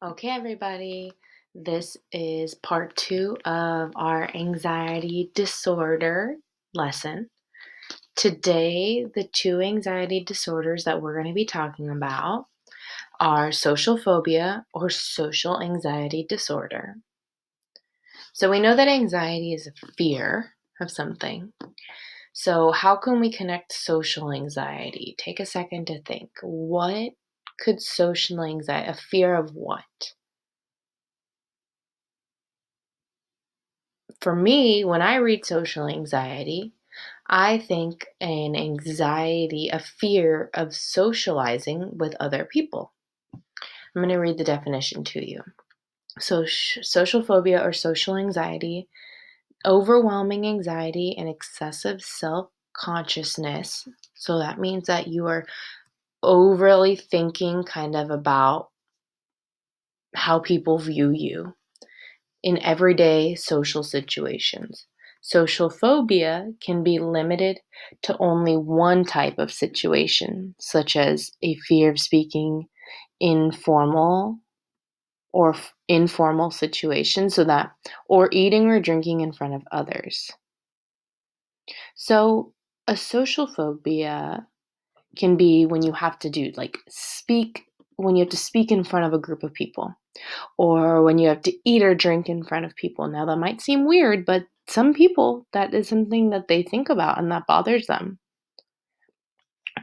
Okay, everybody, this is part two of our anxiety disorder lesson. Today, the two anxiety disorders that we're going to be talking about are social phobia or social anxiety disorder. So, we know that anxiety is a fear of something. So, how can we connect social anxiety? Take a second to think. What could social anxiety, a fear of what? For me, when I read social anxiety, I think an anxiety, a fear of socializing with other people. I'm going to read the definition to you. So, social phobia or social anxiety, overwhelming anxiety and excessive self consciousness. So, that means that you are overly thinking kind of about how people view you in everyday social situations. Social phobia can be limited to only one type of situation, such as a fear of speaking informal or informal situations, or eating or drinking in front of others. So, a social phobia can be when you have to when you have to speak in front of a group of people, or when you have to eat or drink in front of people. Now, that might seem weird, but some people, that is something that they think about and that bothers them.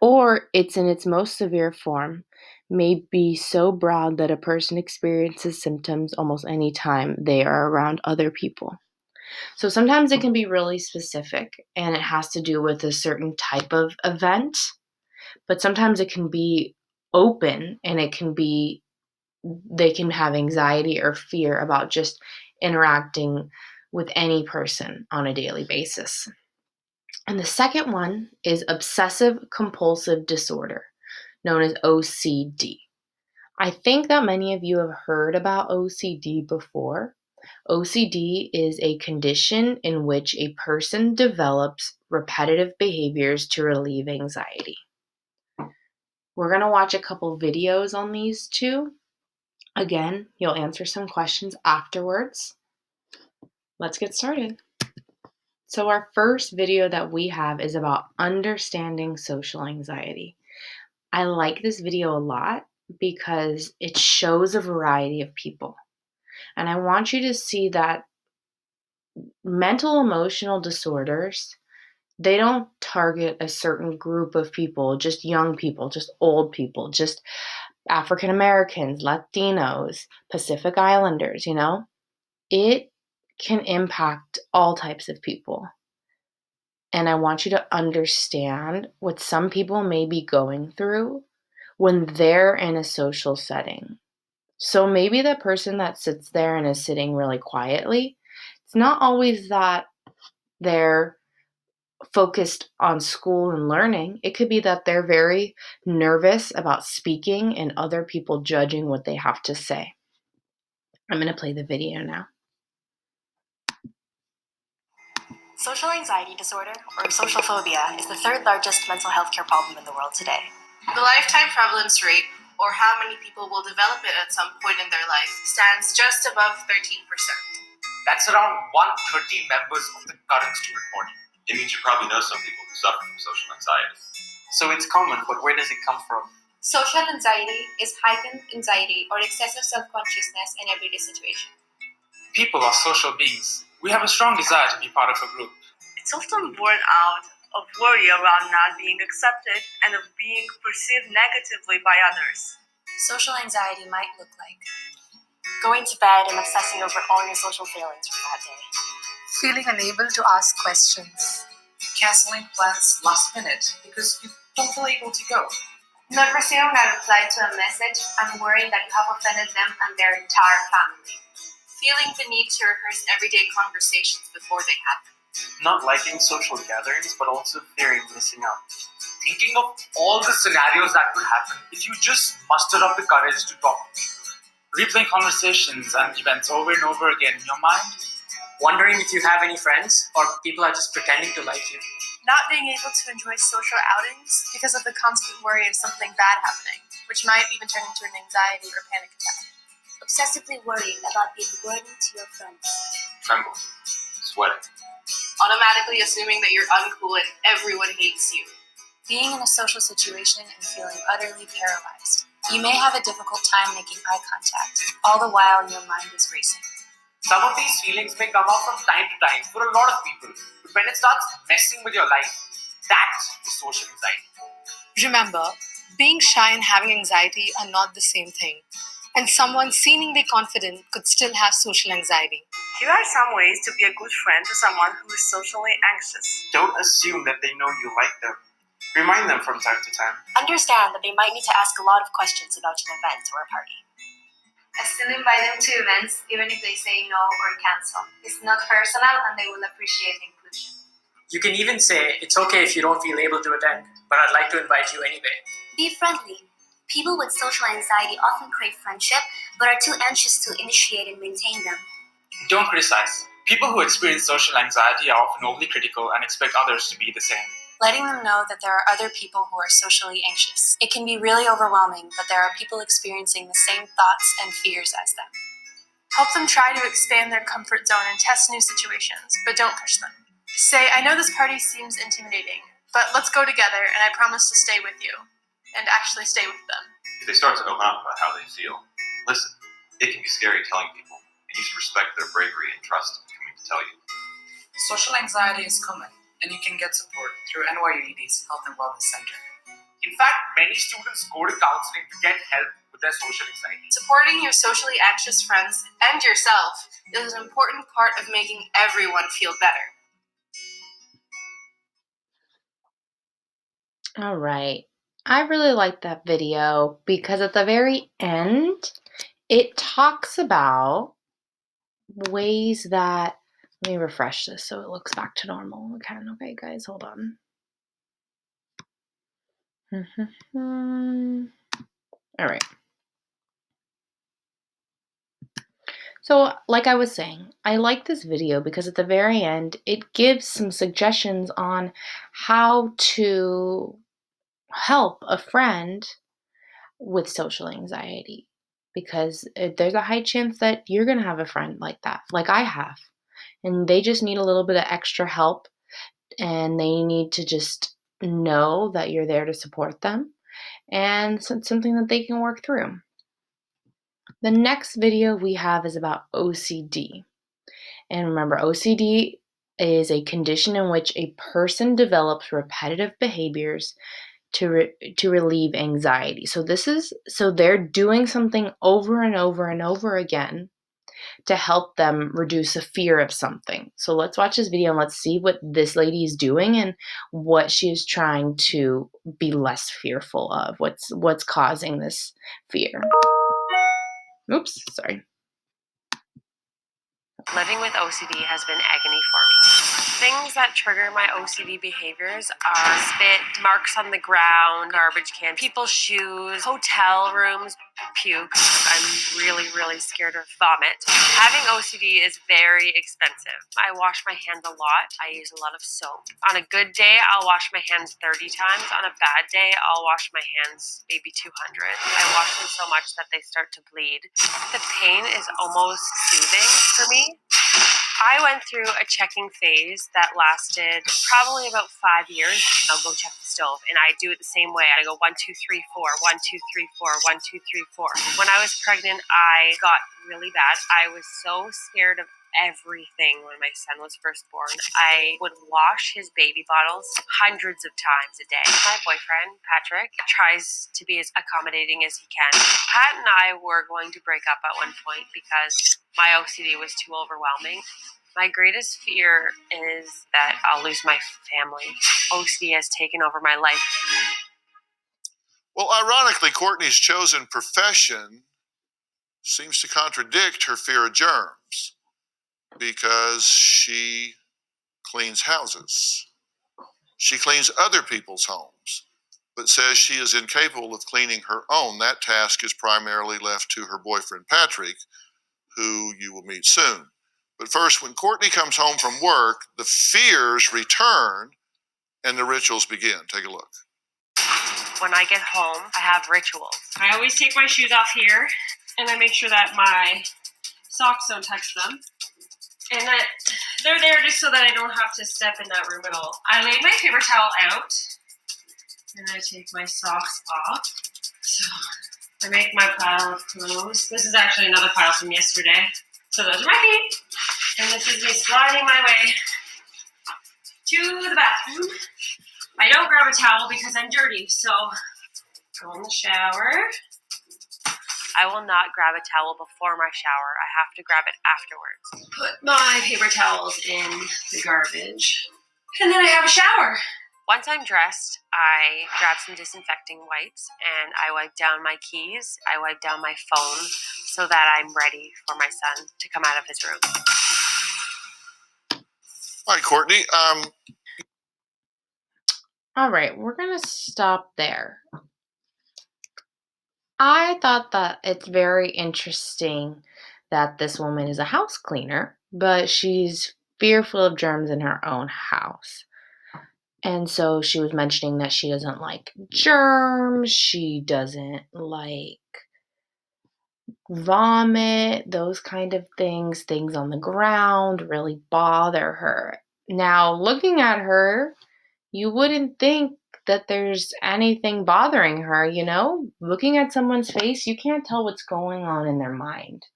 Or it's in its most severe form, may be so broad that a person experiences symptoms almost any time they are around other people. So sometimes it can be really specific and it has to do with a certain type of event, but sometimes it can be open and they can have anxiety or fear about just interacting with any person on a daily basis. And the second one is obsessive compulsive disorder, known as OCD. I think that many of you have heard about OCD before. OCD is a condition in which a person develops repetitive behaviors to relieve anxiety. We're going to watch a couple videos on these two. Again, you'll answer some questions afterwards. Let's get started. So, our first video that we have is about understanding social anxiety. I like this video a lot because it shows a variety of people. And I want you to see that mental emotional disorders, they don't target a certain group of people, just young people, just old people, just African Americans, Latinos, Pacific Islanders, It can impact all types of people. And I want you to understand what some people may be going through when they're in a social setting. So maybe the person that sits there and is sitting really quietly, it's not always that they're focused on school and learning. It could be that they're very nervous about speaking and other people judging what they have to say. I'm going to play the video now. Social anxiety disorder, or social phobia, is the third largest mental health care problem in the world today. The lifetime prevalence rate, or how many people will develop it at some point in their life, stands just above 13%. That's around 130 members of the current student body. It means you probably know some people who suffer from social anxiety. So it's common, but where does it come from? Social anxiety is heightened anxiety or excessive self-consciousness in everyday situation. People are social beings. We have a strong desire to be part of a group. It's often born out of worry around not being accepted and of being perceived negatively by others. Social anxiety might look like going to bed and obsessing over all your social failings from that day. Feeling unable to ask questions. Canceling plans last minute because you don't feel able to go. Not receiving a reply to a message and worrying that you have offended them and their entire family. Feeling the need to rehearse everyday conversations before they happen. Not liking social gatherings, but also fearing missing out. Thinking of all the scenarios that could happen if you just mustered up the courage to talk to people. Replaying conversations and events over and over again in your mind. Wondering if you have any friends or people are just pretending to like you. Not being able to enjoy social outings because of the constant worry of something bad happening, which might even turn into an anxiety or panic attack. obsessively worried about being a burden to your friends. Tremble. Sweating. Automatically assuming that you're uncool and everyone hates you. Being in a social situation and feeling utterly paralyzed. You may have a difficult time making eye contact, all the while your mind is racing. Some of these feelings may come up from time to time for a lot of people, but when it starts messing with your life, that is social anxiety. Remember, being shy and having anxiety are not the same thing, and someone seemingly confident could still have social anxiety. Here are some ways to be a good friend to someone who is socially anxious. Don't assume that they know you like them. Remind them from time to time. Understand that they might need to ask a lot of questions about an event or a party. I still invite them to events, even if they say no or cancel. It's not personal and they will appreciate inclusion. You can even say, it's okay if you don't feel able to attend, but I'd like to invite you anyway. Be friendly. People with social anxiety often crave friendship, but are too anxious to initiate and maintain them. Don't criticize. People who experience social anxiety are often overly critical and expect others to be the same. Letting them know that there are other people who are socially anxious. It can be really overwhelming, but there are people experiencing the same thoughts and fears as them. Help them try to expand their comfort zone and test new situations, but don't push them. Say, I know this party seems intimidating, but let's go together and I promise to stay with you. And actually stay with them. If they start to open up about how they feel, listen. It can be scary telling people, and you should respect their bravery and trust in coming to tell you. Social anxiety is common, and you can get support through NYUED's Health and Wellness Center. In fact, many students go to counseling to get help with their social anxiety. Supporting your socially anxious friends and yourself is an important part of making everyone feel better. All right. I really like that video because at the very end, it talks about ways that, let me refresh this so it looks back to normal again. Okay, guys, hold on. All right. So, like I was saying, I like this video because at the very end, it gives some suggestions on how to help a friend with social anxiety, because there's a high chance that you're going to have a friend like that, like I have, and they just need a little bit of extra help, and they need to just know that you're there to support them, and so it's something that they can work through. The next video we have is about OCD. And remember, OCD is a condition in which a person develops repetitive behaviors to relieve anxiety. So they're doing something over and over and over again to help them reduce a fear of something. So let's watch this video and let's see what this lady is doing and what she is trying to be less fearful of. What's causing this fear? Oops, sorry. Living with OCD has been agony for me. Things that trigger my OCD behaviors are spit, marks on the ground, garbage cans, people's shoes, hotel rooms, puke. I'm really, really scared of vomit. Having OCD is very expensive. I wash my hands a lot. I use a lot of soap. On a good day, I'll wash my hands 30 times. On a bad day, I'll wash my hands maybe 200. I wash them so much that they start to bleed. The pain is almost soothing for me. I went through a checking phase that lasted probably about 5 years. I'll go check the stove, and I do it the same way. I go 1, 2, 3, 4, 1, 2, 3, 4, 1, 2, 3, 4. When I was pregnant, I got really bad. I was so scared of everything when my son was first born. I would wash his baby bottles hundreds of times a day. My boyfriend, Patrick, tries to be as accommodating as he can. Pat and I were going to break up at one point because my OCD was too overwhelming. My greatest fear is that I'll lose my family. OCD has taken over my life. Well, ironically, Courtney's chosen profession seems to contradict her fear of germs because she cleans houses. She cleans other people's homes, but says she is incapable of cleaning her own. That task is primarily left to her boyfriend, Patrick, who you will meet soon. But first, when Courtney comes home from work, the fears return and the rituals begin. Take a look. When I get home, I have rituals. I always take my shoes off here. and I make sure that my socks don't touch them. And that they're there just so that I don't have to step in that room at all. I lay my paper towel out, and I take my socks off. So I make my pile of clothes. This is actually another pile from yesterday. So those are my feet, and this is me sliding my way to the bathroom. I don't grab a towel because I'm dirty, so go in the shower. I will not grab a towel before my shower. I have to grab it afterwards. Put my paper towels in the garbage, and then I have a shower. Once I'm dressed, I grab some disinfecting wipes and I wipe down my keys. I wipe down my phone so that I'm ready for my son to come out of his room. All right, Courtney. All right, we're going to stop there. I thought that it's very interesting that this woman is a house cleaner, but she's fearful of germs in her own house. And so she was mentioning that she doesn't like germs, she doesn't like vomit, those kind of things on the ground really bother her. Now, looking at her, you wouldn't think that there's anything bothering her, you know? Looking at someone's face, you can't tell what's going on in their mind.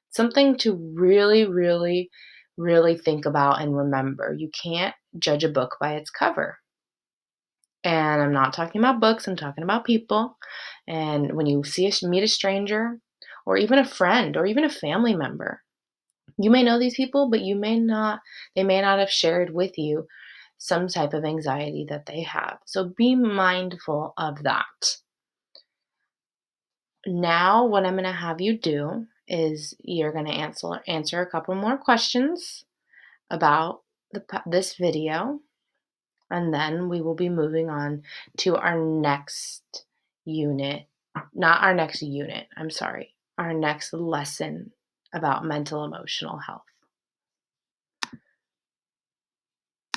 Something to really, really, really think about and remember. You can't judge a book by its cover. And I'm not talking about books, I'm talking about people. And when you meet a stranger, or even a friend, or even a family member, you may know these people, but they may not have shared with you some type of anxiety that they have. So be mindful of that. Now, what I'm going to have you do is you're going to answer a couple more questions about this video, and then we will be moving on to our next unit. Not our next unit, I'm sorry. Our next lesson about mental emotional health.